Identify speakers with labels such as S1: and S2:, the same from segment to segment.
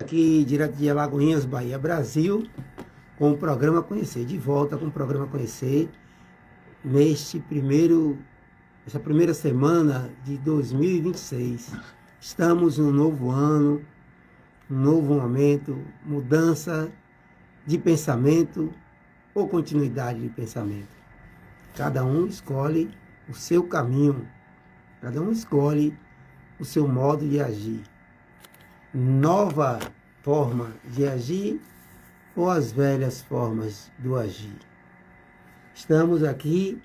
S1: Aqui direto de Alagoinhas, Bahia, Brasil, com o programa Conhecer, de volta com o programa Conhecer, essa primeira semana de 2026. Estamos num novo ano, um novo momento, mudança de pensamento ou continuidade de pensamento. Cada um escolhe o seu caminho, cada um escolhe o seu modo de agir. Nova forma de agir ou as velhas formas do agir. Estamos aqui,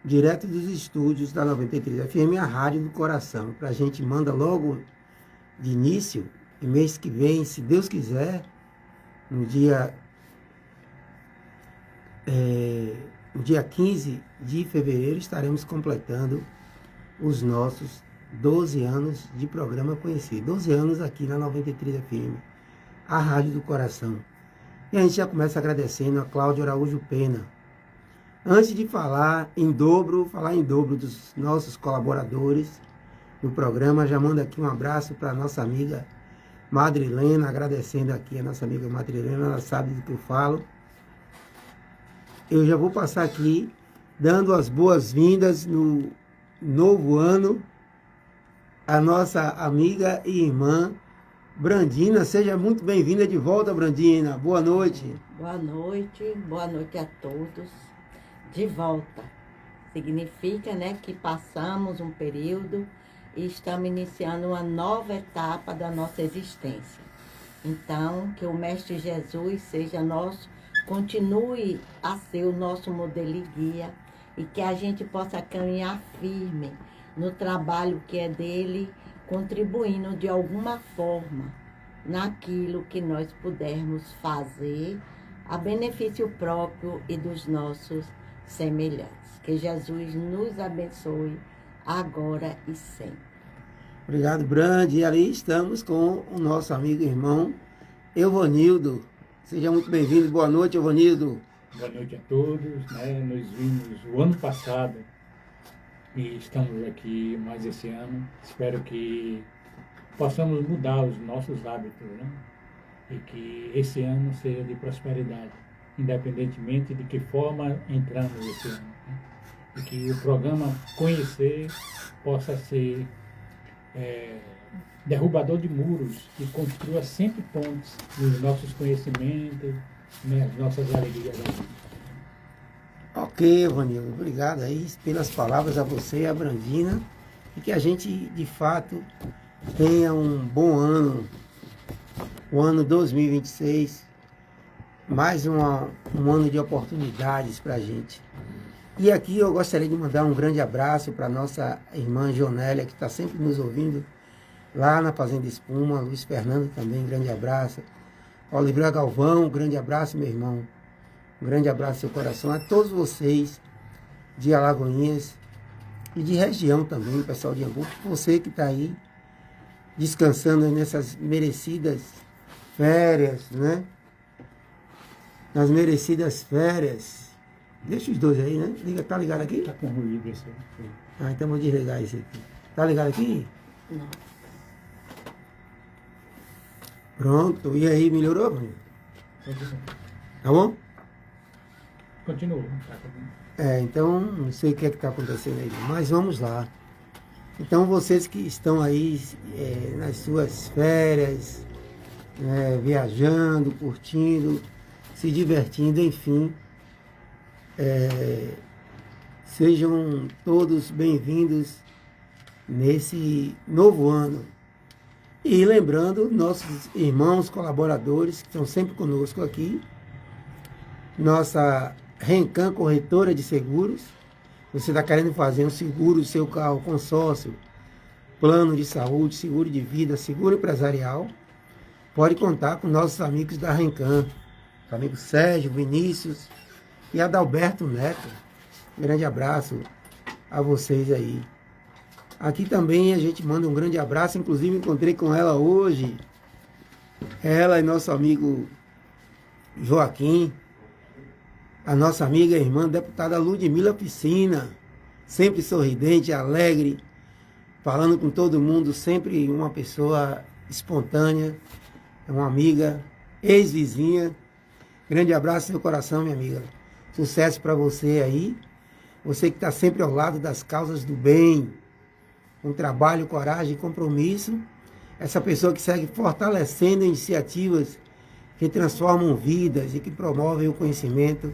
S1: direto dos estúdios da 93 FM, a Rádio do Coração. Para a gente manda logo de início, e mês que vem, se Deus quiser, no dia 15 de fevereiro, estaremos completando os nossos 12 anos de programa Conhecer. 12 anos aqui na 93 FM, a Rádio do Coração. E a gente já começa agradecendo a Cláudia Araújo Pena. Antes de falar em dobro dos nossos colaboradores do programa, já mando aqui um abraço para a nossa amiga Madrilena, agradecendo aqui a nossa amiga Madrilena, ela sabe do que eu falo. Eu já vou passar aqui, dando as boas-vindas no novo ano, a nossa amiga e irmã Brandina. Seja muito bem-vinda de volta, Brandina. Boa noite.
S2: Boa noite a todos. De volta. Significa, que passamos um período e estamos iniciando uma nova etapa da nossa existência. Então, que o Mestre Jesus continue a ser o nosso modelo e guia, e que a gente possa caminhar firme no trabalho que é dele, contribuindo de alguma forma naquilo que nós pudermos fazer a benefício próprio e dos nossos semelhantes. Que Jesus nos abençoe agora e sempre.
S1: Obrigado, Brandi. E ali estamos com o nosso amigo e irmão Evonildo. Seja muito bem-vindo. Boa noite, Evonildo.
S3: Boa noite a todos. Nós vimos o ano passado e estamos aqui mais esse ano. Espero que possamos mudar os nossos hábitos, e que esse ano seja de prosperidade, independentemente de que forma entramos esse ano. E que o programa Conhecer possa ser derrubador de muros e construa sempre pontes nos nossos conhecimentos, nas nossas alegrias da vida.
S1: Ok, Evanildo, obrigado aí pelas palavras a você e a Brandina, e que a gente, de fato, tenha um bom ano, o ano 2026, mais um ano de oportunidades para a gente. E aqui eu gostaria de mandar um grande abraço para a nossa irmã Jonélia, que está sempre nos ouvindo, lá na Fazenda Espuma. Luiz Fernando também, grande abraço. Oliveira Galvão, grande abraço, meu irmão. Um grande abraço no seu coração. A todos vocês de Alagoinhas e de região também, pessoal de Hamburgo. Você que está aí descansando nessas merecidas férias, Nas merecidas férias. Deixa os dois aí, Tá ligado aqui?
S3: Está com ruído esse aí.
S1: Ah, então vou desligar esse aqui. Tá ligado aqui?
S2: Não.
S1: Pronto. E aí, melhorou, mãe? Tá bom?
S3: Continua.
S1: Então, não sei o que está acontecendo aí, mas vamos lá. Então, vocês que estão aí nas suas férias, viajando, curtindo, se divertindo, enfim, sejam todos bem-vindos nesse novo ano. E lembrando, nossos irmãos colaboradores que estão sempre conosco aqui, nossa Rencan Corretora de Seguros. Você está querendo fazer um seguro do seu carro, consórcio, plano de saúde, seguro de vida, seguro empresarial, pode contar com nossos amigos da Rencan, amigo Sérgio, Vinícius e Adalberto Neto. Grande abraço a vocês aí. Aqui também a gente manda um grande abraço, inclusive encontrei com ela hoje, ela e nosso amigo Joaquim, a nossa amiga e irmã deputada Ludmila Piscina, sempre sorridente, alegre, falando com todo mundo, sempre uma pessoa espontânea é uma amiga, ex-vizinha. Grande abraço no coração, minha amiga. Sucesso para você aí. Você que está sempre ao lado das causas do bem, com trabalho, coragem e compromisso. Essa pessoa que segue fortalecendo iniciativas que transformam vidas e que promovem o conhecimento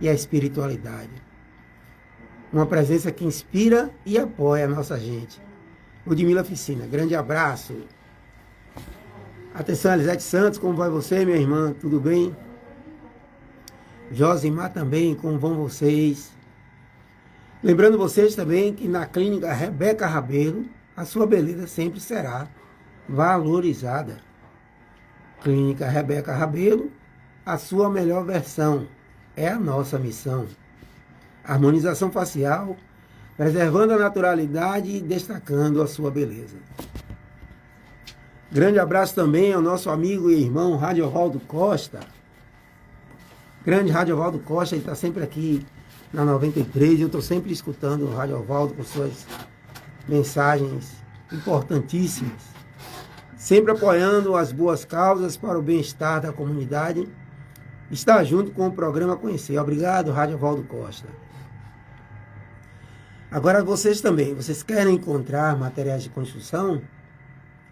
S1: e a espiritualidade. Uma presença que inspira e apoia a nossa gente. Ludmila Ficina, grande abraço. Atenção, Elisete Santos, como vai você, minha irmã? Tudo bem? Josimar também, como vão vocês? Lembrando vocês também que na clínica Rebeca Rabelo, a sua beleza sempre será valorizada. Clínica Rebeca Rabelo, a sua melhor versão. É a nossa missão. Harmonização facial, preservando a naturalidade e destacando a sua beleza. Grande abraço também ao nosso amigo e irmão Radiovaldo Costa. Grande Radiovaldo Costa, ele está sempre aqui na 93. Eu estou sempre escutando o Radiovaldo com suas mensagens importantíssimas. Sempre apoiando as boas causas para o bem-estar da comunidade. Está junto com o programa Conhecer. Obrigado, Radiovaldo Costa. Agora vocês também, vocês querem encontrar materiais de construção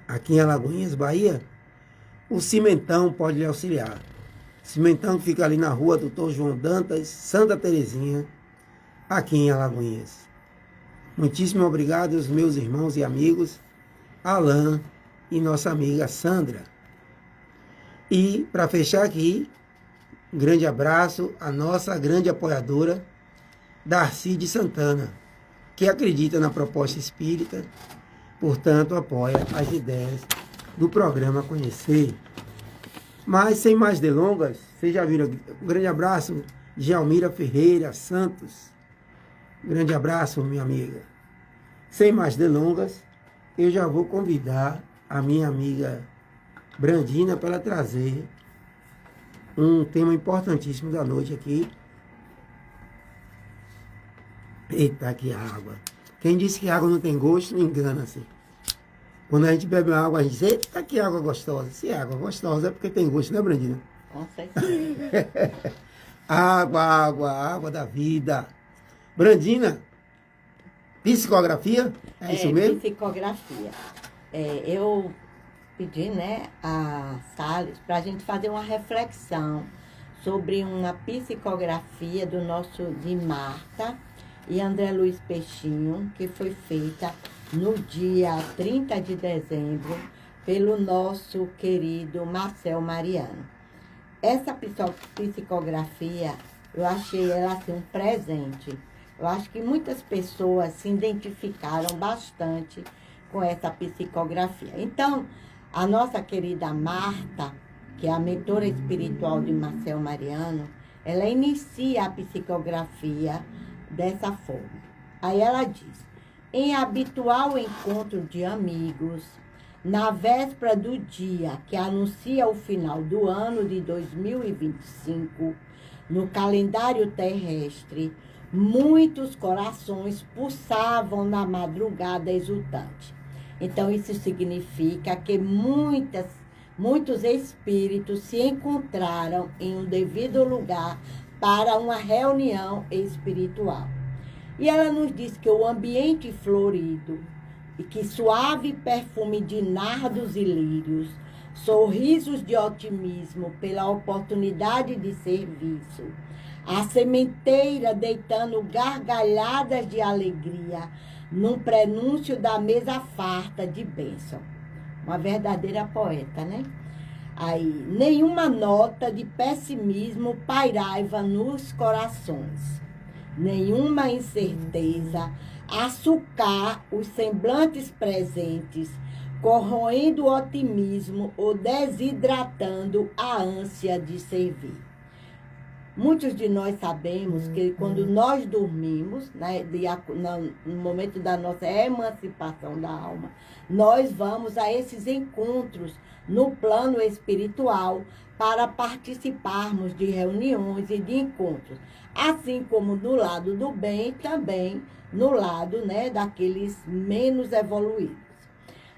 S1: aqui em Alagoinhas, Bahia? O Cimentão pode lhe auxiliar. Cimentão que fica ali na rua Doutor João Dantas, Santa Terezinha, aqui em Alagoinhas. Muitíssimo obrigado aos meus irmãos e amigos, Alain e nossa amiga Sandra. E, para fechar aqui, um grande abraço à nossa grande apoiadora, Darcy de Santana, que acredita na proposta espírita, portanto apoia as ideias do programa Conhecer. Mas, sem mais delongas, vocês já viram, um grande abraço de Almira Ferreira Santos. Um grande abraço, minha amiga. Sem mais delongas, eu já vou convidar a minha amiga Brandina para ela trazer um tema importantíssimo da noite aqui. Eita, que água. Quem disse que água não tem gosto, engana-se. Quando a gente bebe uma água, a gente diz, eita, que água gostosa. Se é água gostosa é porque tem gosto, né, Brandina?
S2: Com certeza.
S1: Água da vida. Brandina, psicografia? É isso mesmo?
S2: Psicografia. Eu pedi, né, a Salles para a gente fazer uma reflexão sobre uma psicografia do nosso de Marta e André Luiz Peixinho, que foi feita no dia 30 de dezembro pelo nosso querido Marcel Mariano. Essa psicografia, eu achei ela assim, um presente. Eu acho que muitas pessoas se identificaram bastante com essa psicografia. Então, a nossa querida Marta, que é a mentora espiritual de Marcel Mariano, ela inicia a psicografia dessa forma. Aí ela diz: em habitual encontro de amigos, na véspera do dia que anuncia o final do ano de 2025, no calendário terrestre, muitos corações pulsavam na madrugada exultante. Então, isso significa que muitos espíritos se encontraram em um devido lugar para uma reunião espiritual. E ela nos diz que o ambiente florido e que suave perfume de nardos e lírios, sorrisos de otimismo pela oportunidade de serviço, a sementeira deitando gargalhadas de alegria num prenúncio da mesa farta de bênção. Uma verdadeira poeta, né? Aí, nenhuma nota de pessimismo pairava nos corações, nenhuma incerteza açucar os semblantes presentes, corroendo o otimismo ou desidratando a ânsia de servir. Muitos de nós sabemos que quando nós dormimos, né, no momento da nossa emancipação da alma, nós vamos a esses encontros no plano espiritual para participarmos de reuniões e de encontros. Assim como no lado do bem, também no lado, né, daqueles menos evoluídos.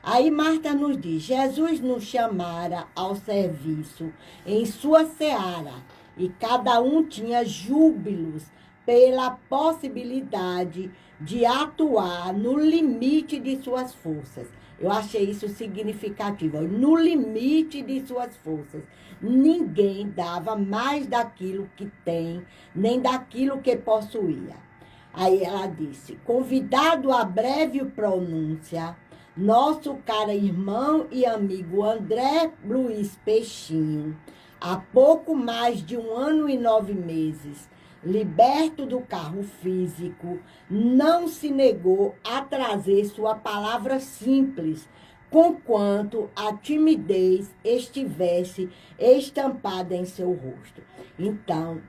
S2: Aí Marta nos diz, Jesus nos chamara ao serviço em sua seara, e cada um tinha júbilos pela possibilidade de atuar no limite de suas forças. Eu achei isso significativo. No limite de suas forças. Ninguém dava mais daquilo que tem, nem daquilo que possuía. Aí ela disse, convidado à breve pronúncia, nosso caro irmão e amigo André Luiz Peixinho, há pouco mais de 1 ano e 9 meses, liberto do carro físico, não se negou a trazer sua palavra simples, conquanto a timidez estivesse estampada em seu rosto. Então,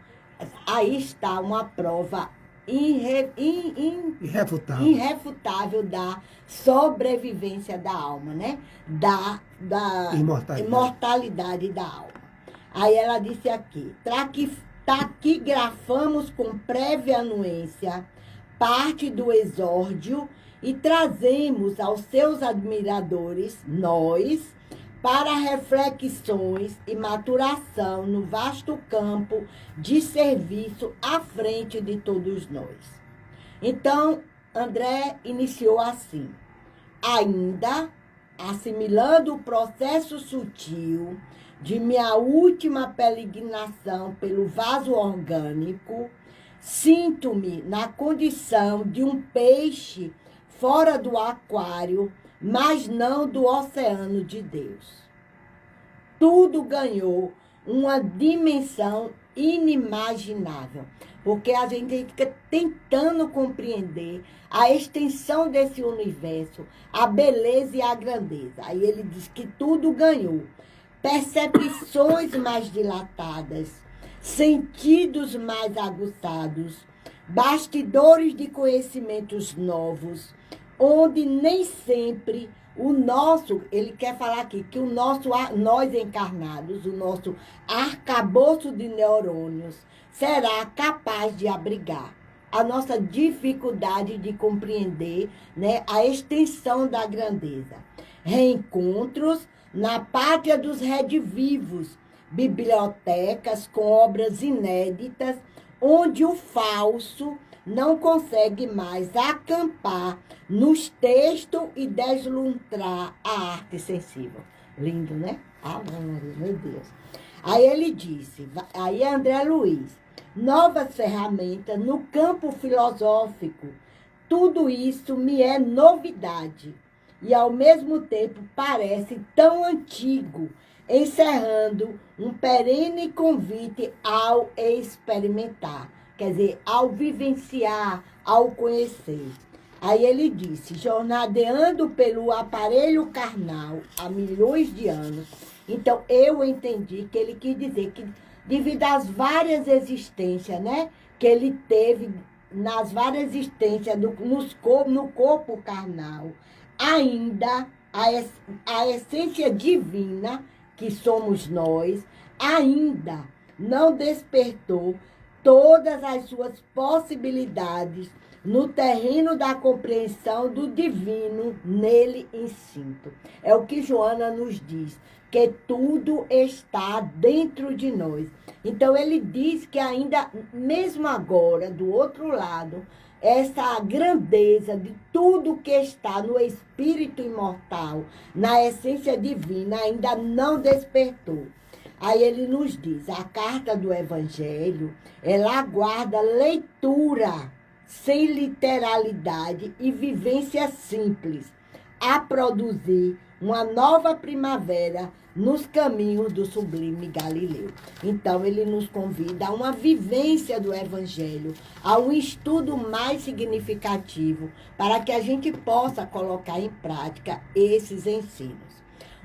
S2: aí está uma prova irrefutável da sobrevivência da alma, né? Da imortalidade da alma. Aí ela disse aqui, taquigrafamos com prévia anuência parte do exórdio e trazemos aos seus admiradores, nós, para reflexões e maturação no vasto campo de serviço à frente de todos nós. Então, André iniciou assim, ainda assimilando o processo sutil de minha última peregrinação pelo vaso orgânico, sinto-me na condição de um peixe fora do aquário, mas não do oceano de Deus. Tudo ganhou uma dimensão inimaginável, porque a gente fica tentando compreender a extensão desse universo, a beleza e a grandeza. Aí ele diz que tudo ganhou. Percepções mais dilatadas, sentidos mais aguçados, bastidores de conhecimentos novos, onde nem sempre o nosso, ele quer falar aqui, que o nosso, nós encarnados, o nosso arcabouço de neurônios, será capaz de abrigar a nossa dificuldade de compreender, né, a extensão da grandeza. Reencontros na pátria dos redivivos, bibliotecas com obras inéditas, onde o falso não consegue mais acampar nos textos e deslumbrar a arte sensível. Lindo, né? Ah, meu Deus. Aí ele disse, aí André Luiz, novas ferramentas no campo filosófico, tudo isso me é novidade e ao mesmo tempo parece tão antigo, encerrando um perene convite ao experimentar. Quer dizer, ao vivenciar, ao conhecer. Aí ele disse, jornadeando pelo aparelho carnal há milhões de anos. Então, eu entendi que ele quis dizer que, devido às várias existências, né? Que ele teve nas várias existências no corpo carnal, ainda a essência divina, que somos nós, ainda não despertou todas as suas possibilidades no terreno da compreensão do divino nele instinto. É o que Joana nos diz, que tudo está dentro de nós. Então, ele diz que ainda, mesmo agora, do outro lado, essa grandeza de tudo que está no espírito imortal, na essência divina, ainda não despertou. Aí ele nos diz, a carta do Evangelho, ela aguarda leitura sem literalidade e vivência simples, a produzir uma nova primavera nos caminhos do sublime Galileu. Então, ele nos convida a uma vivência do Evangelho, a um estudo mais significativo, para que a gente possa colocar em prática esses ensinos.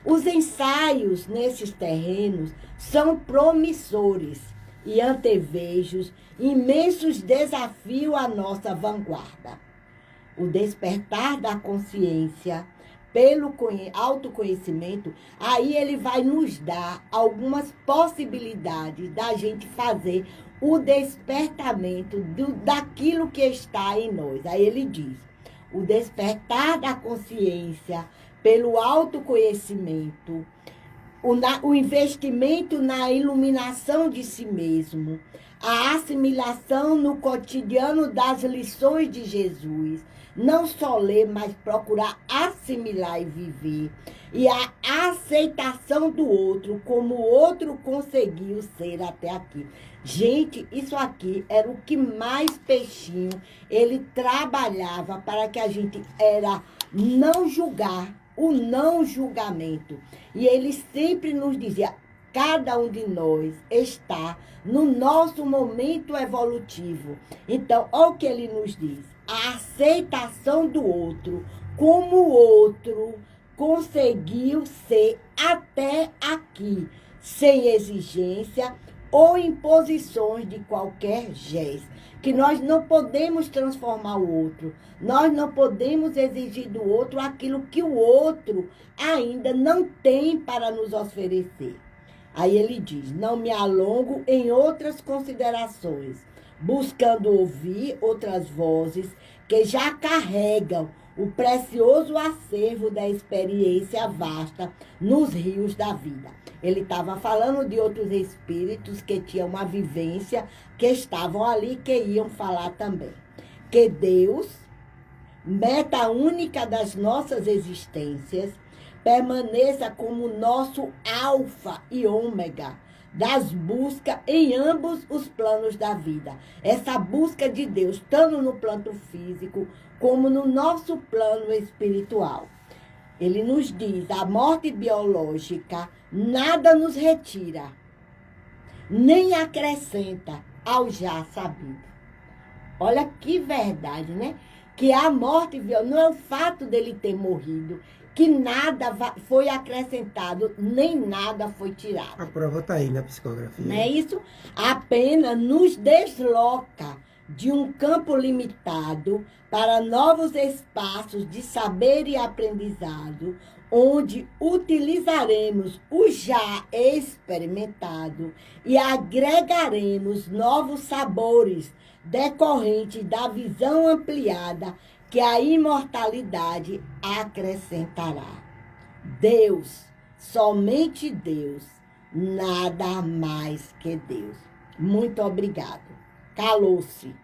S2: Os ensaios nesses terrenos são promissores e antevejos imensos desafios à nossa vanguarda. O despertar da consciência pelo autoconhecimento, aí ele vai nos dar algumas possibilidades da gente fazer o despertamento daquilo que está em nós. Aí ele diz, o despertar da consciência pelo autoconhecimento, o investimento na iluminação de si mesmo, a assimilação no cotidiano das lições de Jesus. Não só ler, mas procurar assimilar e viver. E a aceitação do outro, como o outro conseguiu ser até aqui. Gente, isso aqui era o que mais Peixinho, ele trabalhava para que a gente era não julgar, o não julgamento. E ele sempre nos dizia, cada um de nós está no nosso momento evolutivo. Então, olha o que ele nos diz. A aceitação do outro, como o outro conseguiu ser até aqui, sem exigência ou imposições de qualquer gesto. Que nós não podemos transformar o outro, nós não podemos exigir do outro aquilo que o outro ainda não tem para nos oferecer. Aí ele diz, não me alongo em outras considerações, buscando ouvir outras vozes que já carregam o precioso acervo da experiência vasta nos rios da vida. Ele estava falando de outros espíritos que tinham uma vivência, que estavam ali, que iam falar também. Que Deus, meta única das nossas existências, permaneça como nosso alfa e ômega das buscas em ambos os planos da vida. Essa busca de Deus, tanto no plano físico, como no nosso plano espiritual. Ele nos diz, a morte biológica nada nos retira, nem acrescenta ao já sabido. Olha que verdade, né? Que a morte biológica, não é o fato dele ter morrido, que nada foi acrescentado, nem nada foi tirado.
S1: A prova está aí na psicografia.
S2: Não é isso? Apenas nos desloca de um campo limitado para novos espaços de saber e aprendizado, onde utilizaremos o já experimentado e agregaremos novos sabores decorrentes da visão ampliada que a imortalidade acrescentará. Deus, somente Deus, nada mais que Deus. Muito obrigado. Calou-se.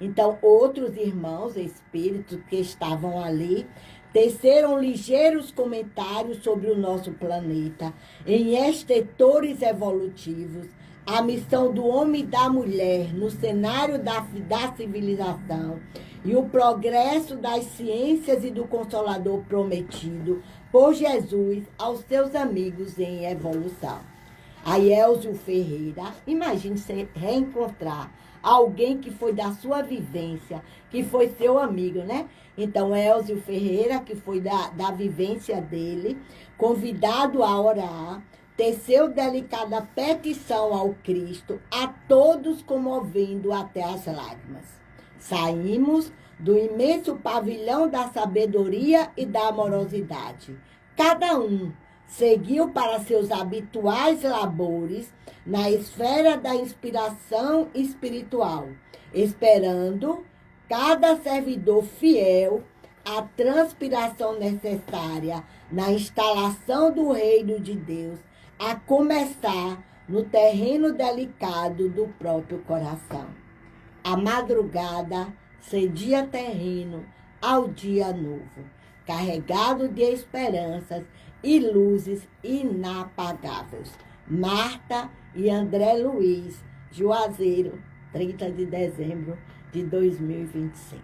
S2: Então, outros irmãos espíritos que estavam ali teceram ligeiros comentários sobre o nosso planeta, em estetores evolutivos, a missão do homem e da mulher no cenário da civilização e o progresso das ciências e do Consolador prometido por Jesus aos seus amigos em evolução. A Elzio Ferreira, imagine se reencontrar alguém que foi da sua vivência, que foi seu amigo, né? Então, Elzio Ferreira, que foi da vivência dele, convidado a orar, teceu delicada petição ao Cristo, a todos comovendo até as lágrimas. Saímos do imenso pavilhão da sabedoria e da amorosidade. Cada um seguiu para seus habituais labores na esfera da inspiração espiritual, esperando cada servidor fiel a transpiração necessária na instalação do reino de Deus, a começar no terreno delicado do próprio coração. A madrugada cedia terreno ao dia novo, carregado de esperanças e luzes inapagáveis. Marta e André Luiz, Juazeiro, 30 de dezembro de 2025.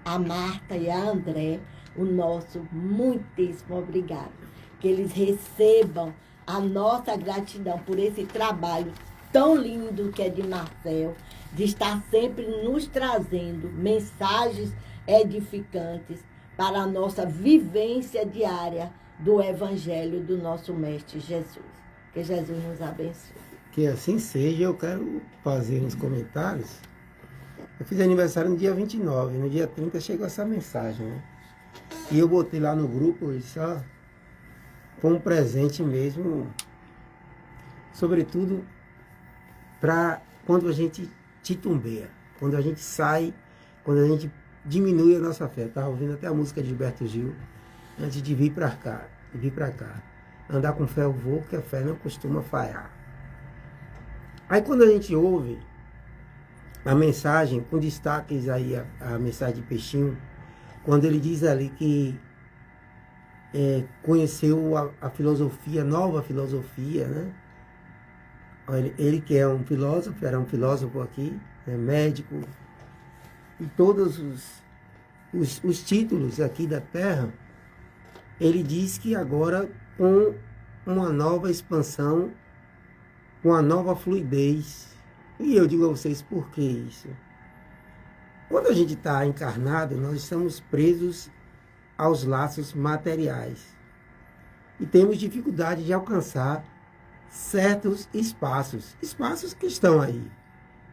S2: A Marta e a André, o nosso muitíssimo obrigado. Que eles recebam a nossa gratidão por esse trabalho tão lindo que é de Marcel, de estar sempre nos trazendo mensagens edificantes para a nossa vivência diária do Evangelho do nosso Mestre Jesus. Que Jesus nos abençoe.
S1: Que assim seja. Eu quero fazer uns comentários. Eu fiz aniversário no dia 29, no dia 30 chegou essa mensagem, né? E eu botei lá no grupo, eu disse, ó, foi um presente mesmo, sobretudo para quando a gente titubeia, quando a gente sai, quando a gente diminui a nossa fé. Estava ouvindo até a música de Gilberto Gil, antes de vir para cá. e vir para cá. Andar com fé eu vou, porque a fé não costuma falhar. Aí quando a gente ouve a mensagem, com destaques aí, a mensagem de Peixinho, quando ele diz ali que conheceu a filosofia, nova filosofia, né? Ele que é um filósofo, era um filósofo aqui, médico, e todos os títulos aqui da Terra, ele diz que agora com uma nova expansão, com uma nova fluidez. E eu digo a vocês, por que isso? Quando a gente está encarnado, nós estamos presos aos laços materiais e temos dificuldade de alcançar certos espaços que estão aí.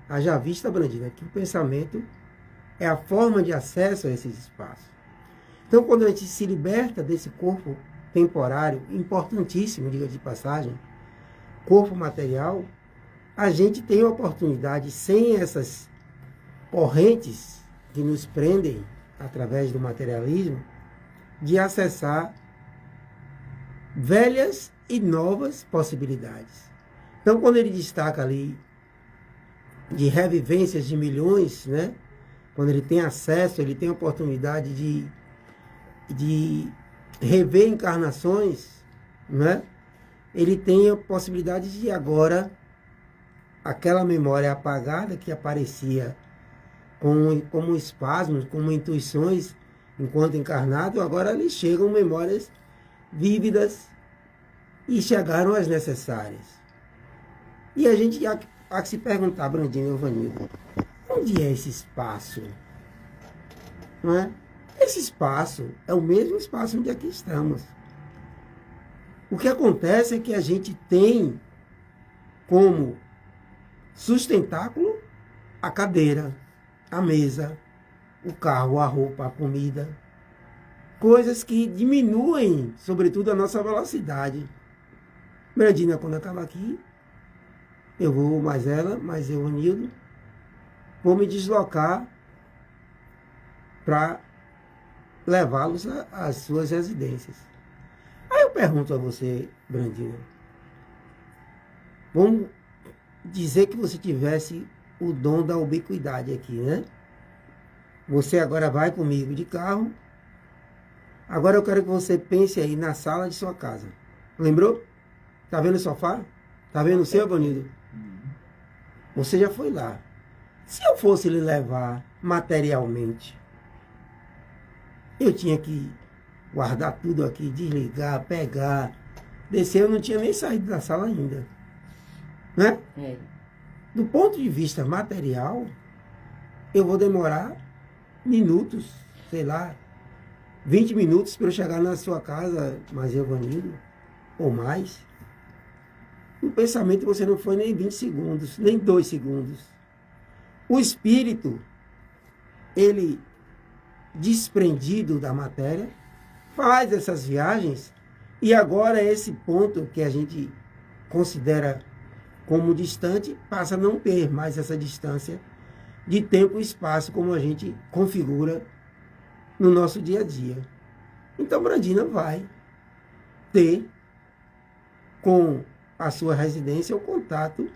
S1: Haja vista, Brandina, que o pensamento é a forma de acesso a esses espaços. Então, quando a gente se liberta desse corpo temporário, importantíssimo, diga de passagem, corpo material, a gente tem a oportunidade, sem essas correntes que nos prendem através do materialismo, de acessar velhas e novas possibilidades. Então, quando ele destaca ali de revivências de milhões, né? Quando ele tem acesso, ele tem a oportunidade de rever encarnações, né? Ele tem a possibilidade de agora, aquela memória apagada que aparecia como espasmos, como intuições, enquanto encarnado, agora lhe chegam memórias vívidas e chegaram as necessárias. E a gente há que se perguntar, Brandinho e Evanildo, onde é esse espaço? Não é? Esse espaço é o mesmo espaço onde aqui estamos. O que acontece é que a gente tem como sustentáculo a cadeira, a mesa, o carro, a roupa, a comida. Coisas que diminuem, sobretudo, a nossa velocidade. Brandina, quando acaba aqui, eu vou mais ela, mais eu, Nildo, vou me deslocar para levá-los às suas residências. Aí eu pergunto a você, Brandina, vamos dizer que você tivesse o dom da ubiquidade aqui, né? Você agora vai comigo de carro. Agora eu quero que você pense aí na sala de sua casa. Lembrou? Tá vendo o sofá? Tá vendo o seu, Bonildo? Você já foi lá. Se eu fosse lhe levar materialmente, eu tinha que guardar tudo aqui, desligar, pegar, descer. Eu não tinha nem saído da sala ainda. Né?
S2: É.
S1: Do ponto de vista material, eu vou demorar minutos, sei lá, 20 minutos para eu chegar na sua casa, mais Evanildo, ou mais. No pensamento você não foi nem 20 segundos, nem 2 segundos. O espírito, ele, desprendido da matéria, faz essas viagens, e agora esse ponto que a gente considera como distante, passa a não ter mais essa distância de tempo e espaço como a gente configura no nosso dia a dia. Então, Brandina vai ter com a sua residência o contato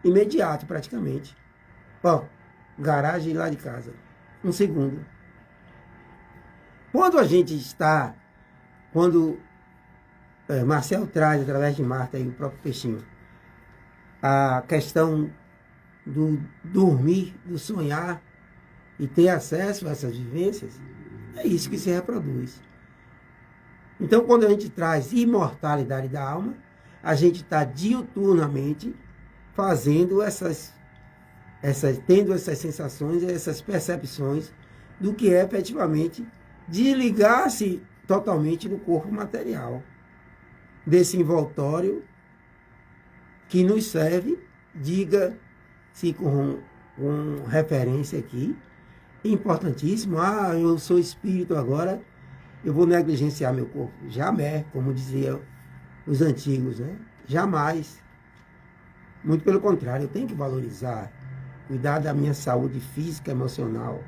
S1: imediato, praticamente. Ó, garagem lá de casa. 1 segundo. Quando a gente está, Marcel traz, através de Marta e o próprio Peixinho, a questão do dormir, do sonhar e ter acesso a essas vivências, é isso que se reproduz. Então, quando a gente traz imortalidade da alma, a gente está diuturnamente fazendo tendo essas sensações, essas percepções do que é efetivamente desligar-se totalmente do corpo material, desse envoltório que nos serve, diga-se com referência aqui, importantíssimo, eu sou espírito agora, eu vou negligenciar meu corpo. Jamais, como diziam os antigos, né? Jamais. Muito pelo contrário, eu tenho que valorizar, cuidar da minha saúde física, emocional,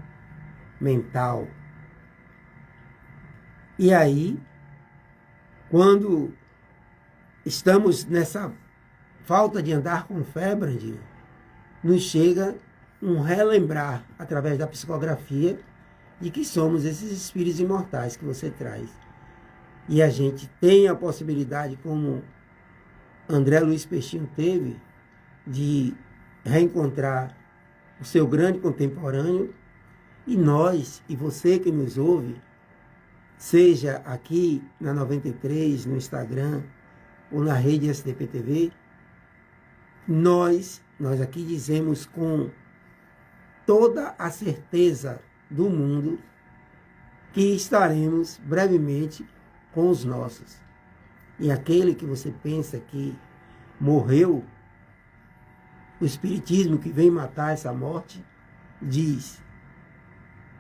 S1: mental. E aí, quando estamos nessa falta de andar com fé, Brandinho, nos chega um relembrar, através da psicografia, de que somos esses espíritos imortais que você traz. E a gente tem a possibilidade, como André Luiz Peixinho teve, de reencontrar o seu grande contemporâneo, e nós, e você que nos ouve, seja aqui na 93, no Instagram, ou na rede SDP TV, nós aqui dizemos com toda a certeza do mundo que estaremos brevemente com os nossos. E aquele que você pensa que morreu, o Espiritismo que vem matar essa morte, diz: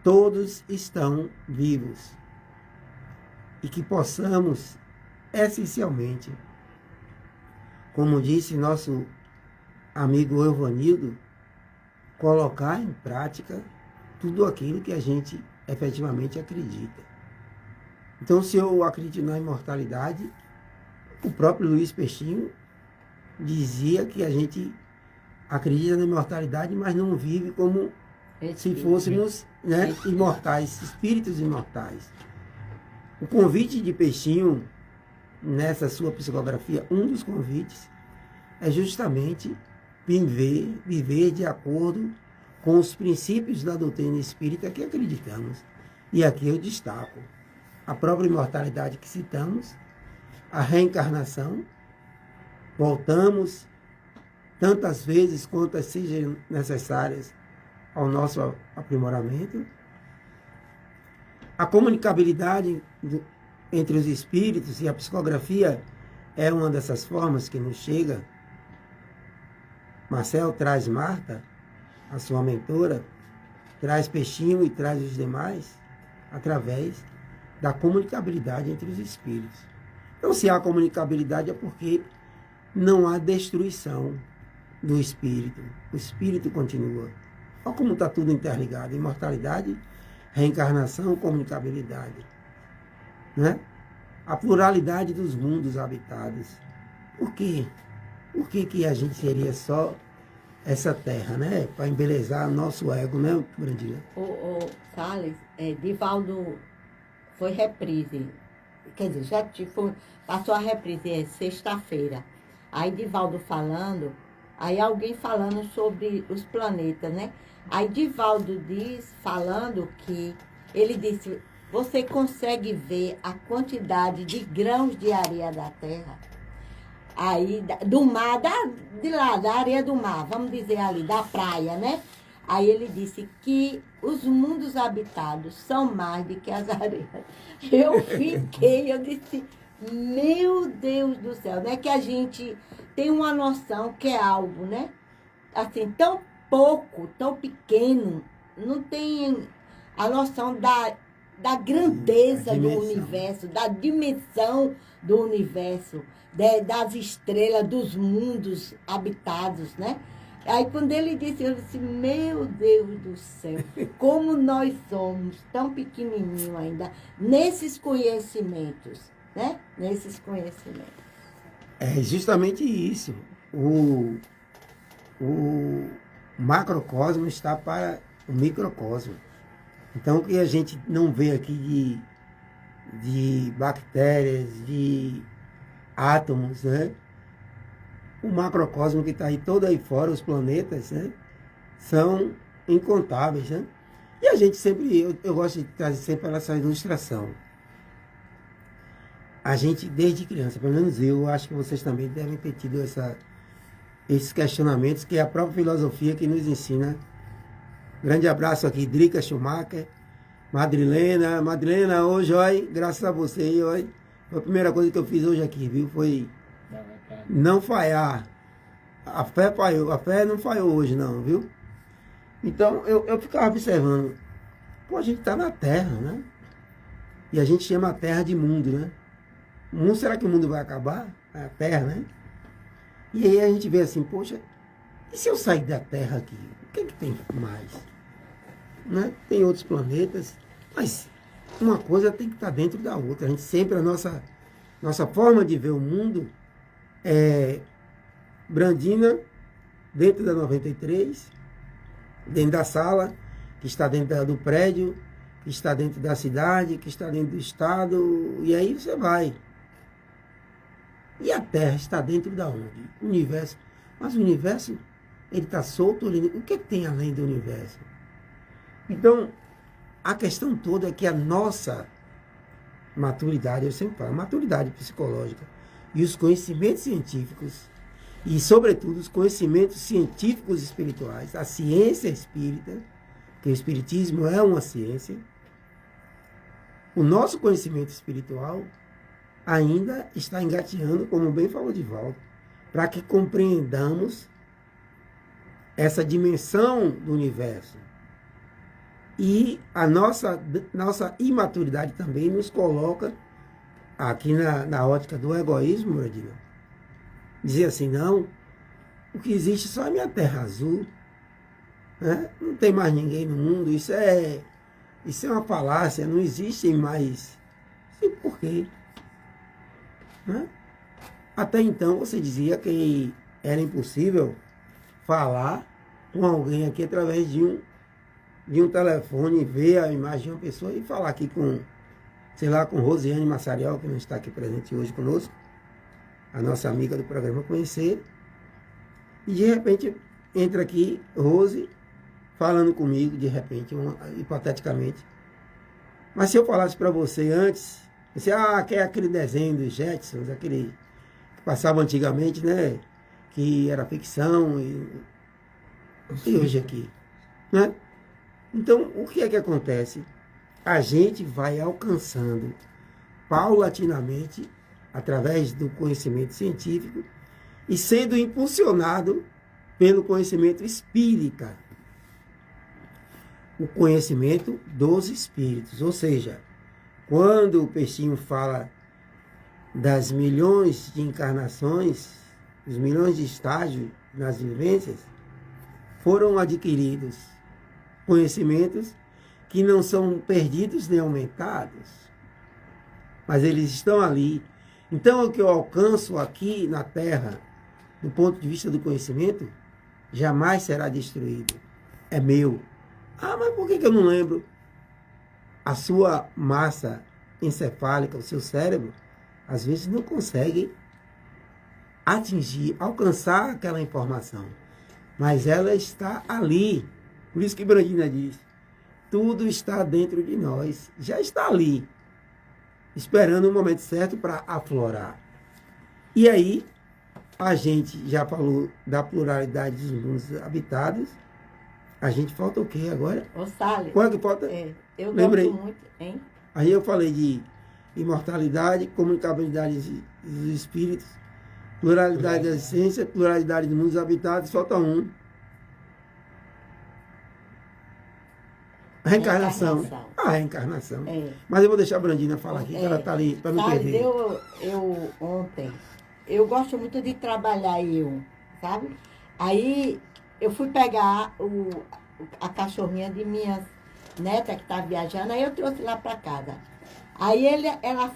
S1: todos estão vivos. E que possamos, essencialmente, como disse nosso amigo Evanildo, colocar em prática tudo aquilo que a gente efetivamente acredita. Então, se eu acredito na imortalidade, o próprio Luiz Peixinho dizia que a gente acredita na imortalidade, mas não vive como se fôssemos, né, imortais, espíritos imortais. O convite de Peixinho, nessa sua psicografia, um dos convites, é justamente viver de acordo com os princípios da doutrina espírita que acreditamos. E aqui eu destaco a própria imortalidade que citamos, a reencarnação, voltamos tantas vezes quantas sejam necessárias ao nosso aprimoramento, a comunicabilidade entre os espíritos, e a psicografia é uma dessas formas que nos chega. Marcel traz Marta, a sua mentora, traz Peixinho e traz os demais, através da comunicabilidade entre os espíritos. Então, se há comunicabilidade, é porque não há destruição do espírito. O espírito continua. Olha como está tudo interligado: imortalidade, reencarnação, comunicabilidade, né? A pluralidade dos mundos habitados. Por quê? Por que a gente seria só essa terra, né? Para embelezar nosso ego, né, Brandinha?
S2: O Salles, Divaldo foi reprise. Quer dizer, passou a reprise sexta-feira. Aí Divaldo falando, aí alguém falando sobre os planetas, né? Aí Divaldo falando que ele disse: você consegue ver a quantidade de grãos de areia da Terra? Aí, do mar, de lá, da areia do mar, vamos dizer ali, da praia, né? Aí ele disse que os mundos habitados são mais do que as areias. Eu disse, meu Deus do céu, né? Que a gente tem uma noção que é algo, né? Assim, tão pouco, tão pequeno, não tem a noção da grandeza do universo, da dimensão do universo, das estrelas, dos mundos habitados, né? Aí quando ele disse, eu disse, meu Deus do céu, como nós somos tão pequenininhos ainda, nesses conhecimentos, né? Nesses conhecimentos.
S1: É justamente isso. O macrocosmo está para o microcosmo. Então, o que a gente não vê aqui de bactérias, de átomos, né? O macrocosmo que está aí todo aí fora, os planetas, né? São incontáveis, né? E a gente sempre, eu gosto de trazer sempre essa ilustração. A gente, desde criança, pelo menos eu, acho que vocês também devem ter tido esses questionamentos, que é a própria filosofia que nos ensina. Grande abraço aqui, Drica Schumacher, Madrilena. Madrilena, hoje, olha, graças a você, olha, foi a primeira coisa que eu fiz hoje aqui, viu? Foi não falhar. A fé falhou, a fé não falhou hoje não, viu? Então, eu ficava observando, pô, a gente está na Terra, né? E a gente chama a Terra de mundo, né? Será que o mundo vai acabar? A Terra, né? E aí a gente vê assim, poxa, e se eu sair da Terra aqui? O que é que tem mais? Né? Tem outros planetas, mas uma coisa tem que estar dentro da outra. A gente sempre, a nossa Nossa forma de ver o mundo é Brandina, dentro da 93, dentro da sala, que está dentro do prédio, que está dentro da cidade, que está dentro do estado, e aí você vai. E a Terra está dentro da onde? O universo. Mas o universo, ele está solto, o que tem além do universo? Então, a questão toda é que a nossa maturidade, eu sempre falo, maturidade psicológica e os conhecimentos científicos, e sobretudo os conhecimentos científicos e espirituais, a ciência espírita, que o espiritismo é uma ciência, o nosso conhecimento espiritual ainda está engateando, como bem falou Divaldo, para que compreendamos essa dimensão do universo. E a nossa imaturidade também nos coloca aqui na ótica do egoísmo, Bradina. Dizer assim, não, o que existe só é a minha terra azul, né? Não tem mais ninguém no mundo, isso é uma falácia, não existe mais. Sim, por quê? Né? Até então você dizia que era impossível falar com alguém aqui através de um telefone, ver a imagem de uma pessoa e falar aqui com, sei lá, com Rosiane Massariel, que não está aqui presente hoje conosco, a nossa amiga do programa Conhecer, e de repente entra aqui Rose falando comigo, de repente, hipoteticamente. Mas se eu falasse para você antes, você, que é aquele desenho dos Jetsons, aquele que passava antigamente, né? Que era ficção e hoje aqui, né? Então, o que é que acontece? A gente vai alcançando paulatinamente, através do conhecimento científico, e sendo impulsionado pelo conhecimento espírita. O conhecimento dos espíritos. Ou seja, quando o Peixinho fala das milhões de encarnações, os milhões de estágios nas vivências, foram adquiridos conhecimentos que não são perdidos nem aumentados, mas eles estão ali. Então, o que eu alcanço aqui na Terra, do ponto de vista do conhecimento, jamais será destruído. É meu. Mas por que eu não lembro? A sua massa encefálica, o seu cérebro, às vezes não consegue atingir, alcançar aquela informação. Mas ela está ali. Por isso que Brandina diz, tudo está dentro de nós. Já está ali, esperando o momento certo para aflorar. E aí, a gente já falou da pluralidade dos mundos habitados. A gente falta o quê agora?
S2: Ô, Salles.
S1: Qual é que falta?
S2: Eu
S1: Lembrei.
S2: gosto muito, hein?
S1: Aí eu falei de imortalidade, comunicabilidade dos espíritos, pluralidade da ciência, pluralidade dos mundos habitados, falta um. Reencarnação. A reencarnação. Mas eu vou deixar a Brandina falar aqui, que ela está ali para me perder.
S2: Eu ontem, eu gosto muito de trabalhar sabe? Aí eu fui pegar a cachorrinha de minha neta que está viajando, aí eu trouxe lá para casa. Aí ela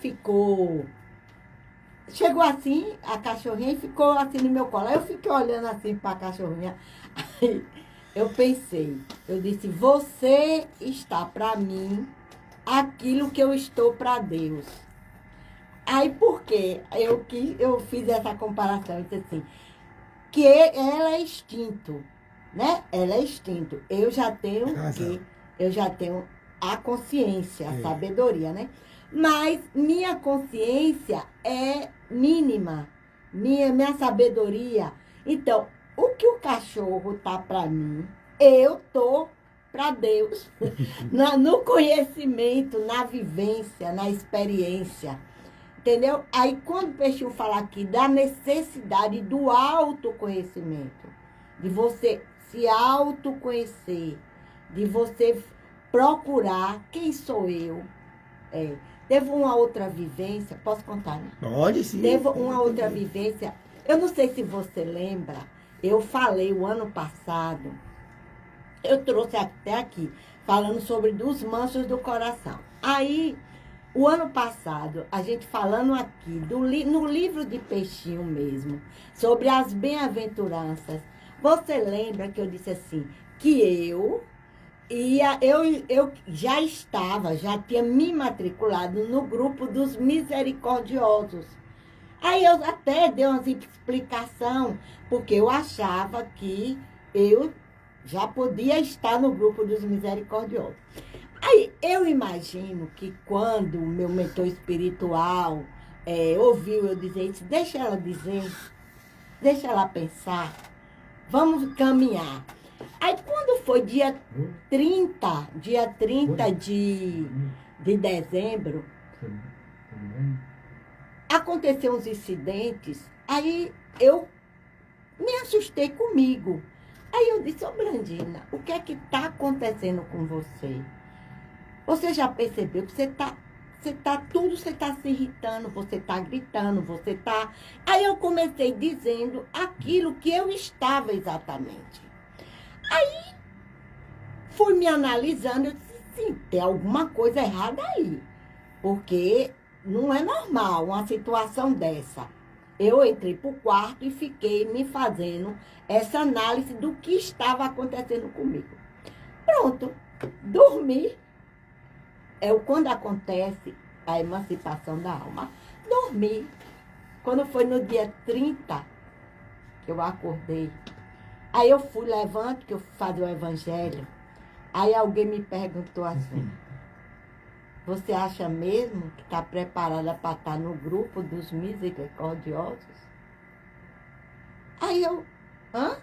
S2: chegou assim, a cachorrinha, e ficou assim no meu colo. Aí eu fiquei olhando assim para a cachorrinha. Aí eu pensei, eu disse, você está para mim aquilo que eu estou para Deus. Aí por quê? Eu fiz essa comparação, eu disse assim, que ela é instinto, né? Ela é instinto. Eu já tenho a consciência, a sabedoria, né? Mas minha consciência é mínima, minha sabedoria. Então, o que o cachorro tá para mim, eu tô para Deus. No conhecimento, na vivência, na experiência. Entendeu? Aí, quando o Peixinho fala aqui da necessidade do autoconhecimento, de você se autoconhecer, de você procurar quem sou eu. Teve uma outra vivência, posso contar, né?
S1: Pode, sim.
S2: Teve uma outra vivência, eu não sei se você lembra, eu falei o ano passado, eu trouxe até aqui, falando sobre os mansos do coração. Aí, O ano passado, a gente falando aqui, no livro de Peixinho mesmo, sobre as bem-aventuranças, você lembra que eu disse assim, que eu já tinha me matriculado no grupo dos misericordiosos. Aí eu até dei uma explicação, porque eu achava que eu já podia estar no grupo dos misericordiosos. Aí eu imagino que quando o meu mentor espiritual ouviu eu dizer isso, deixa ela dizer, deixa ela pensar, vamos caminhar. Aí quando foi dia 30 de dezembro, aconteceu uns incidentes, aí eu me assustei comigo. Aí eu disse, ô Brandina, o que é que está acontecendo com você? Você já percebeu que você está se irritando, você está gritando, você está... Aí eu comecei dizendo aquilo que eu estava exatamente. Aí fui me analisando, eu disse, sim, tem alguma coisa errada aí. Porque não é normal uma situação dessa. Eu entrei para o quarto e fiquei me fazendo essa análise do que estava acontecendo comigo. Pronto, dormi. Quando acontece a emancipação da alma. Dormi. Quando foi no dia 30, que eu acordei. Aí eu fui, levanto, que eu fui fazer o evangelho. Aí alguém me perguntou assim, você acha mesmo que está preparada para estar no grupo dos misericordiosos? Aí eu, hã?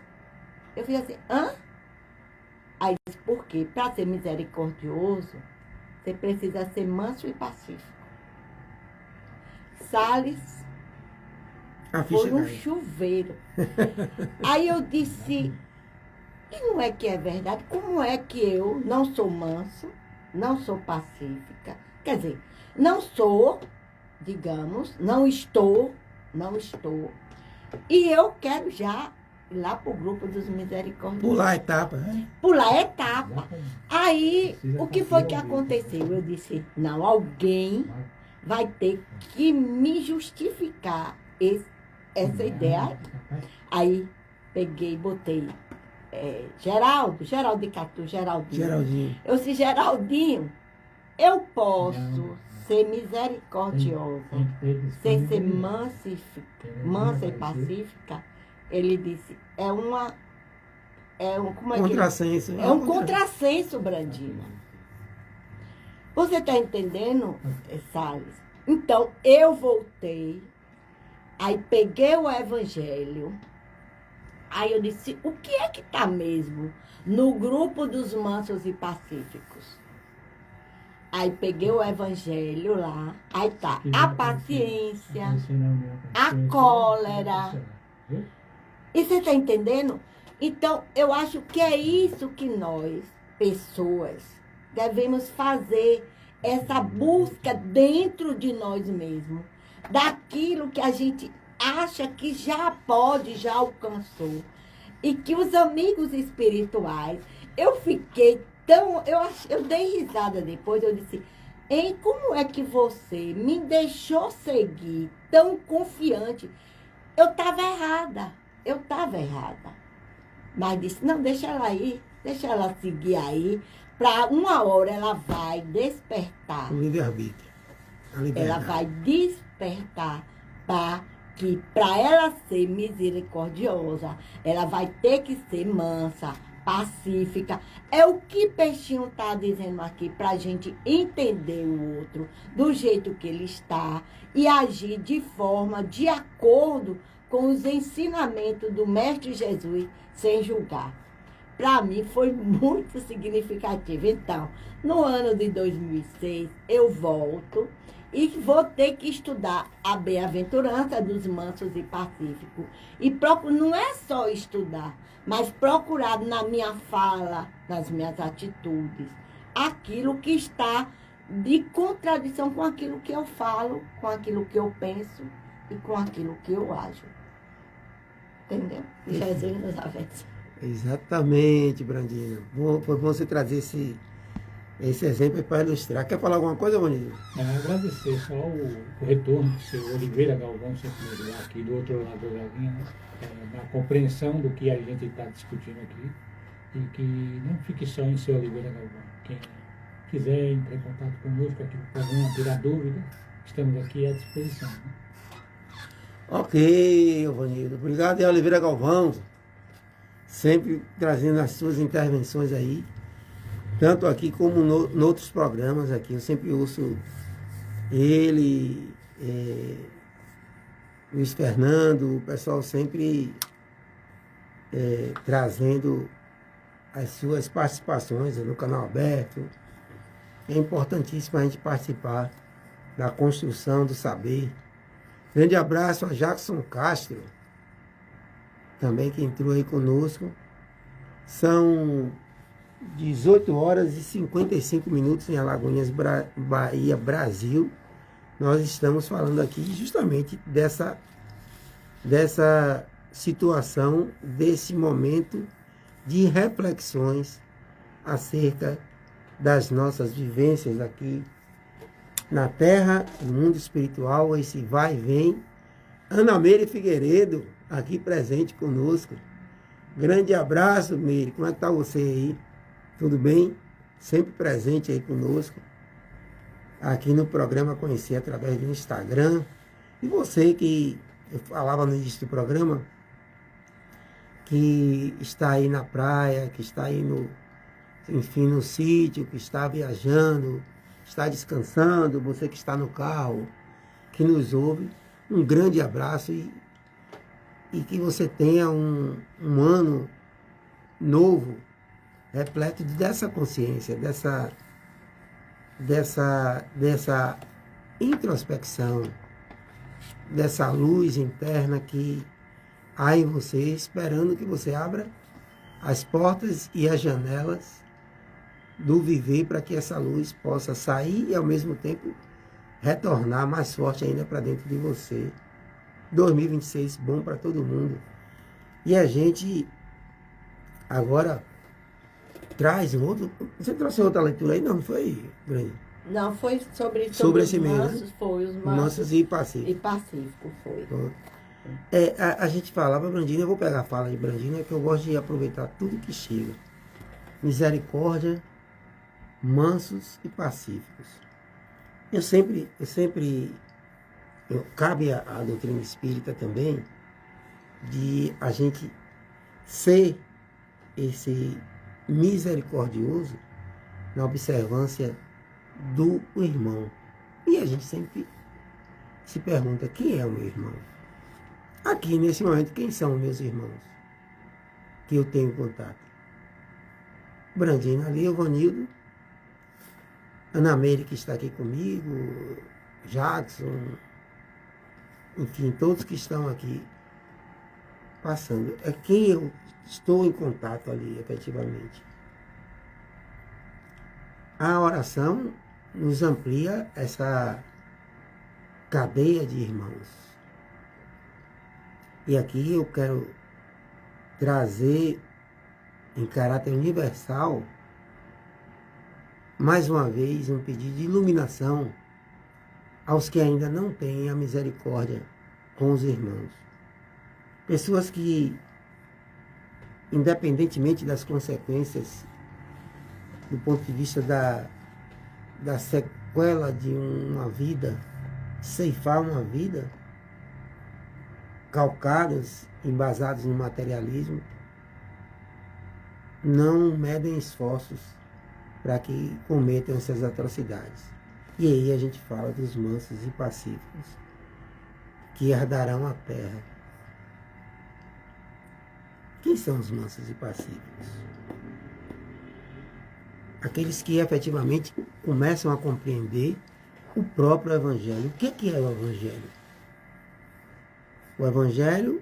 S2: Eu fiz assim, hã? Aí disse, por quê? Para ser misericordioso, você precisa ser manso e pacífico. Salles foi um chuveiro. Aí eu disse, e não é que é verdade? Como é que eu não sou manso, não sou pacífica? Quer dizer, não sou, digamos, não estou. E eu quero já ir lá para o grupo dos misericordiosos.
S1: Pular a etapa, né?
S2: Pular a etapa. Aí, o que foi que aconteceu? Eu disse, não, alguém vai ter que me justificar essa ideia. Aí, peguei e botei Geraldo de Catu, Geraldinho. Eu disse, Geraldinho, eu posso ser misericordiosa, ser mansa e pacífica? Ele disse,
S1: contrassenso.
S2: É um contrassenso, Brandina. Você está entendendo, Salles? Então, eu voltei, aí peguei o evangelho, aí eu disse, o que é que está mesmo no grupo dos mansos e pacíficos? Aí peguei o evangelho lá, aí tá a paciência, a cólera. E você está entendendo? Então, eu acho que é isso que nós, pessoas, devemos fazer, essa busca dentro de nós mesmos, daquilo que a gente acha que já pode, já alcançou. E que os amigos espirituais, eu fiquei tão... Eu dei risada depois, eu disse, como é que você me deixou seguir tão confiante? Eu estava errada. Mas disse, não, deixa ela ir, deixa ela seguir aí, para uma hora ela vai despertar.
S1: O livre-arbítrio.
S2: Ela vai despertar para ela ser misericordiosa, ela vai ter que ser mansa, pacífica. É o que Peixinho está dizendo aqui, para a gente entender o outro do jeito que ele está e agir de acordo com os ensinamentos do Mestre Jesus, sem julgar. Para mim foi muito significativo. Então, no ano de 2006, eu volto e vou ter que estudar a bem-aventurança dos mansos e pacíficos. E não é só estudar, mas procurar na minha fala, nas minhas atitudes, aquilo que está de contradição com aquilo que eu falo, com aquilo que eu penso e com aquilo que eu ajo. Entendeu? Jesus nos abençoe.
S1: Exatamente, Brandina. Foi bom você trazer Esse exemplo é para ilustrar. Quer falar alguma coisa, Vanildo?
S3: Agradecer só o retorno que o senhor Oliveira Galvão sempre nos dá aqui do outro lado da linha, né? Na compreensão do que a gente está discutindo aqui, e que não fique só em seu Oliveira Galvão. Quem quiser entrar em contato conosco aqui no programa, tirar dúvida, estamos aqui à disposição. Né?
S1: Ok, Vanildo. Obrigado, Oliveira Galvão. Sempre trazendo as suas intervenções aí. Tanto aqui como em outros programas aqui. Eu sempre ouço ele, Luiz Fernando, o pessoal sempre trazendo as suas participações no canal aberto. É importantíssimo a gente participar da construção do saber. Grande abraço a Jackson Castro, também que entrou aí conosco. São 18 horas e 55 minutos em Alagoinhas, Bahia, Brasil. Nós estamos falando aqui justamente dessa situação, desse momento de reflexões acerca das nossas vivências aqui na Terra, no mundo espiritual, esse vai e vem. Ana Meire Figueiredo, aqui presente conosco. Grande abraço, Meire. Como é que está você aí? Tudo bem? Sempre presente aí conosco. Aqui no programa Conhecer através do Instagram. E você que eu falava no início do programa, que está aí na praia, que está aí no sítio, que está viajando, está descansando, você que está no carro, que nos ouve, um grande abraço e que você tenha um ano novo, repleto dessa consciência, dessa introspecção, dessa luz interna que há em você, esperando que você abra as portas e as janelas do viver para que essa luz possa sair e ao mesmo tempo retornar mais forte ainda para dentro de você. 2026 bom para todo mundo. E a gente agora traz um outro. Você trouxe outra leitura aí? Não foi, Brandi?
S2: Não, foi sobre
S1: esse
S2: os
S1: mesmo,
S2: mansos,
S1: né?
S2: foi os
S1: Mansos
S2: mansos
S1: e pacíficos.
S2: e pacífico, foi.
S1: A gente falava, Brandina, eu vou pegar a fala de Brandina, que eu gosto de aproveitar tudo que chega. Misericórdia, mansos e pacíficos. Cabe à doutrina espírita também de a gente ser esse misericordioso na observância do irmão. E a gente sempre se pergunta, quem é o meu irmão? Aqui, nesse momento, quem são os meus irmãos que eu tenho contato? Brandina ali, o Vanildo, Ana Meire, que está aqui comigo, Jackson, enfim, todos que estão aqui passando. É quem eu estou em contato ali, efetivamente. A oração nos amplia essa cadeia de irmãos. E aqui eu quero trazer em caráter universal, mais uma vez, um pedido de iluminação aos que ainda não têm a misericórdia com os irmãos. Pessoas que, independentemente das consequências, do ponto de vista da sequela de uma vida, ceifar uma vida, calcados, embasados no materialismo, não medem esforços para que cometam essas atrocidades. E aí a gente fala dos mansos e pacíficos, que herdarão a terra. Quem são os mansos e pacíficos? Aqueles que efetivamente começam a compreender o próprio Evangelho. O que é o Evangelho? O Evangelho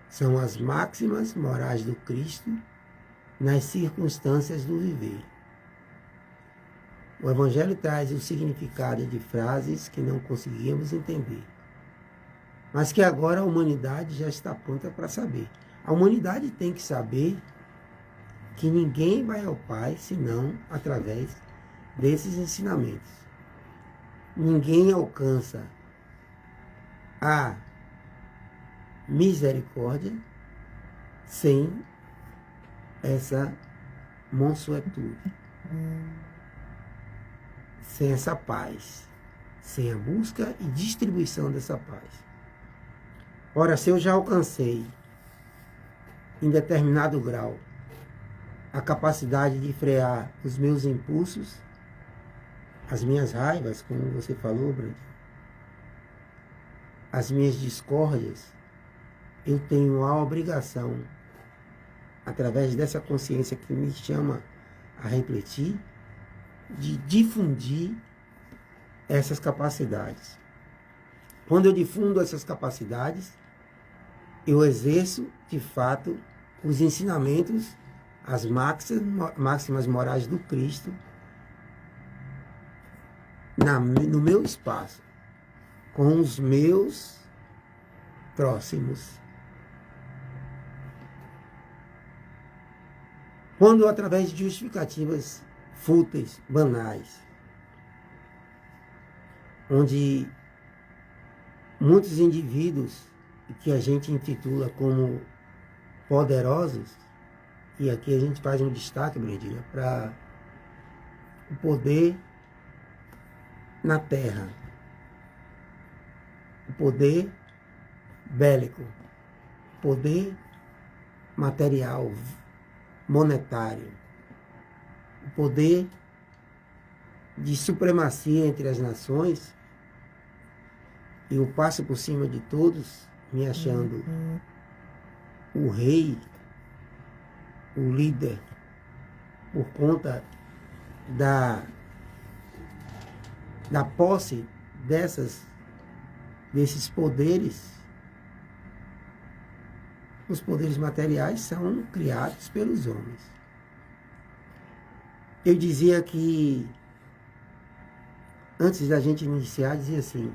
S1: são as máximas morais do Cristo nas circunstâncias do viver. O Evangelho traz o significado de frases que não conseguíamos entender, mas que agora a humanidade já está pronta para saber. A humanidade tem que saber que ninguém vai ao Pai senão através desses ensinamentos. Ninguém alcança a misericórdia sem essa mansuetude, sem essa paz, sem a busca e distribuição dessa paz. Ora, se eu já alcancei, em determinado grau, a capacidade de frear os meus impulsos, as minhas raivas, como você falou, Brandi, as minhas discórdias, eu tenho a obrigação, através dessa consciência que me chama a refletir, de difundir essas capacidades. Quando eu difundo essas capacidades, eu exerço, de fato, os ensinamentos, as máximas morais do Cristo no meu espaço, com os meus próximos. Quando, através de justificativas fúteis, banais, onde muitos indivíduos que a gente intitula como poderosos, e aqui a gente faz um destaque, Brandina, para o poder na terra, o poder bélico, o poder material, monetário, o poder de supremacia entre as nações, e eu passo por cima de todos, me achando o rei, o líder, por conta da posse desses poderes. Os poderes materiais são criados pelos homens. Eu dizia que, antes da gente iniciar, dizia assim: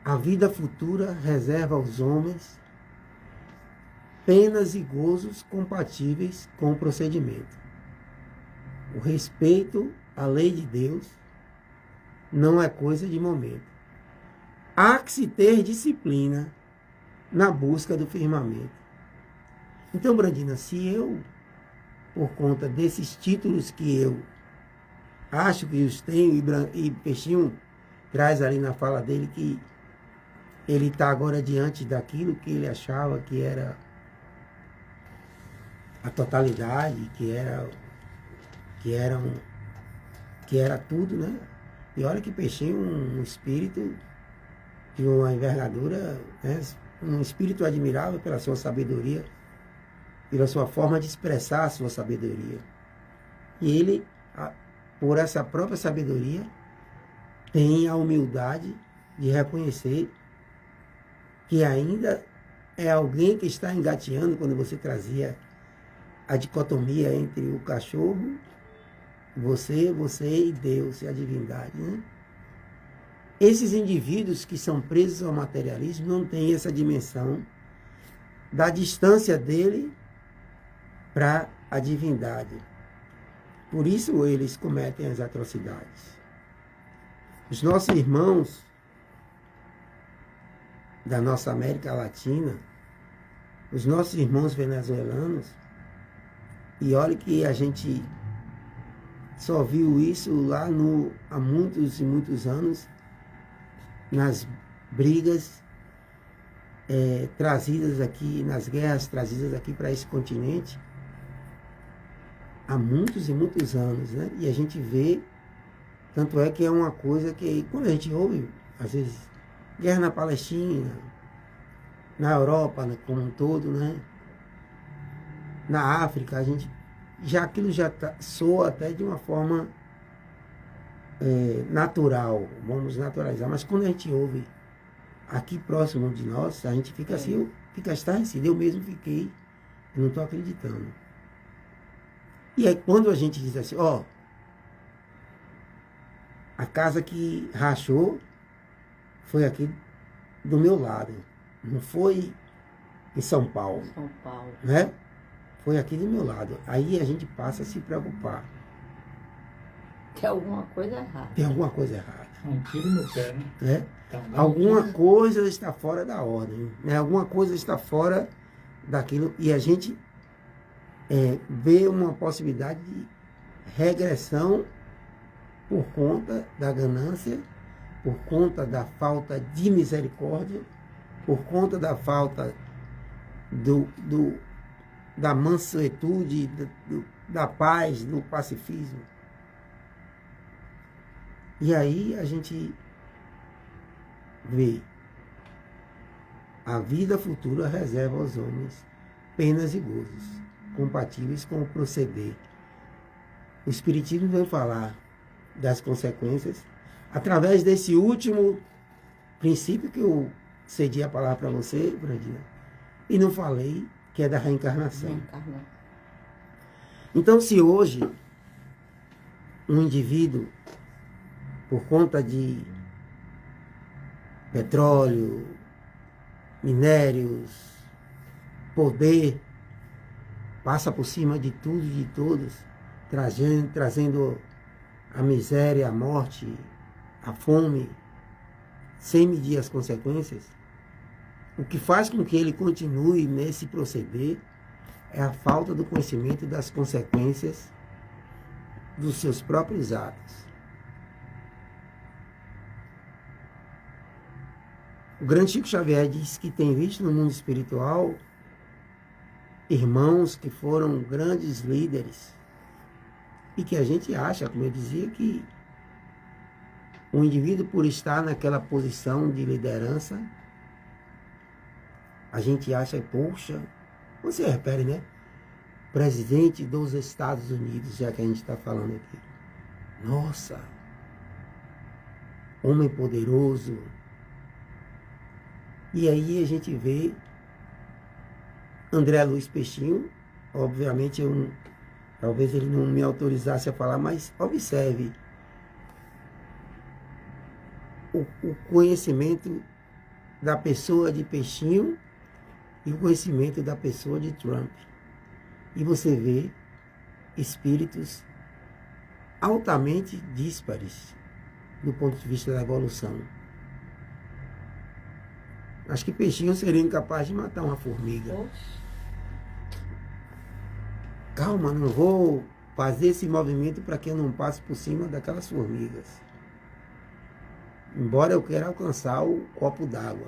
S1: a vida futura reserva aos homens penas e gozos compatíveis com o procedimento. O respeito à lei de Deus não é coisa de momento. Há que se ter disciplina na busca do firmamento. Então, Brandina, se eu, por conta desses títulos que eu acho que os tenho, e Peixinho traz ali na fala dele que ele está agora diante daquilo que ele achava que era a totalidade, que era tudo, né? E olha que Peixinho, um espírito de uma envergadura, né? Um espírito admirável pela sua sabedoria, pela sua forma de expressar a sua sabedoria. E ele, por essa própria sabedoria, tem a humildade de reconhecer que ainda é alguém que está engateando, quando você trazia a dicotomia entre o cachorro, você e Deus, e a divindade, né? Esses indivíduos que são presos ao materialismo não têm essa dimensão da distância dele para a divindade. Por isso eles cometem as atrocidades. Os nossos irmãos da nossa América Latina, os nossos irmãos venezuelanos, e olha que a gente só viu isso lá há muitos e muitos anos, nas brigas trazidas aqui, nas guerras trazidas aqui para esse continente, há muitos e muitos anos, né? E a gente vê, tanto é que é uma coisa que, quando a gente ouve, às vezes, guerra na Palestina, na Europa, né, como um todo, né? Na África, aquilo já soa até de uma forma natural, vamos naturalizar, mas quando a gente ouve aqui próximo de nós, a gente fica assim, fica estarrecido. Eu mesmo fiquei, eu não estou acreditando. E aí quando a gente diz assim, a casa que rachou foi aqui do meu lado, não foi em São Paulo.
S2: São Paulo.
S1: Né? foi aqui do meu lado. Aí a gente passa a se preocupar.
S2: Tem alguma coisa errada.
S1: Tem alguma coisa errada.
S3: Um tiro no pé, né?
S1: Né?
S3: Então,
S1: Alguma coisa está fora da ordem. Né? Alguma coisa está fora daquilo. E a gente vê uma possibilidade de regressão por conta da ganância, por conta da falta de misericórdia, por conta da falta da mansuetude, da paz, do pacifismo. E aí a gente vê a vida futura reserva aos homens penas e gozos compatíveis com o proceder. O Espiritismo vem falar das consequências através desse último princípio que eu cedi a palavra para você, Brandina, e não falei, que é da reencarnação. Então, se hoje um indivíduo, por conta de petróleo, minérios, poder, passa por cima de tudo e de todos, trazendo a miséria, a morte, a fome, sem medir as consequências, o que faz com que ele continue nesse proceder é a falta do conhecimento das consequências dos seus próprios atos. O grande Chico Xavier diz que tem visto no mundo espiritual irmãos que foram grandes líderes e que a gente acha, como eu dizia, que o indivíduo, por estar naquela posição de liderança, a gente acha, poxa, você repare, né? Presidente dos Estados Unidos, já que a gente está falando aqui. Nossa, homem poderoso. E aí a gente vê André Luiz Peixinho, obviamente talvez ele não me autorizasse a falar, mas observe o conhecimento da pessoa de Peixinho e o conhecimento da pessoa de Trump. E você vê espíritos altamente díspares do ponto de vista da evolução. Acho que Peixinho seria incapaz de matar uma formiga. Calma, não vou fazer esse movimento para que eu não passe por cima daquelas formigas. Embora eu queira alcançar o copo d'água.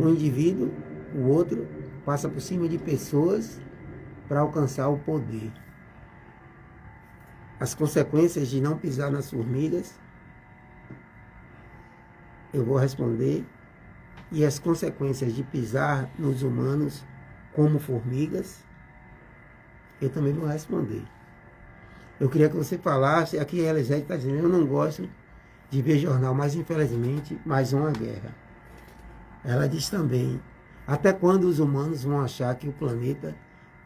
S1: Um indivíduo, o outro, passa por cima de pessoas para alcançar o poder. As consequências de não pisar nas formigas, eu vou responder. E as consequências de pisar nos humanos como formigas, eu também vou responder. Eu queria que você falasse, aqui a Elisete está dizendo, eu não gosto de ver jornal, mas infelizmente, mais uma guerra. Ela diz também, até quando os humanos vão achar que o planeta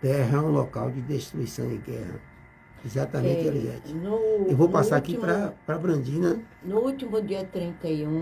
S1: Terra é um local de destruição e guerra? Exatamente, Elisete. Eu vou passar aqui para Brandina.
S2: No último dia 31,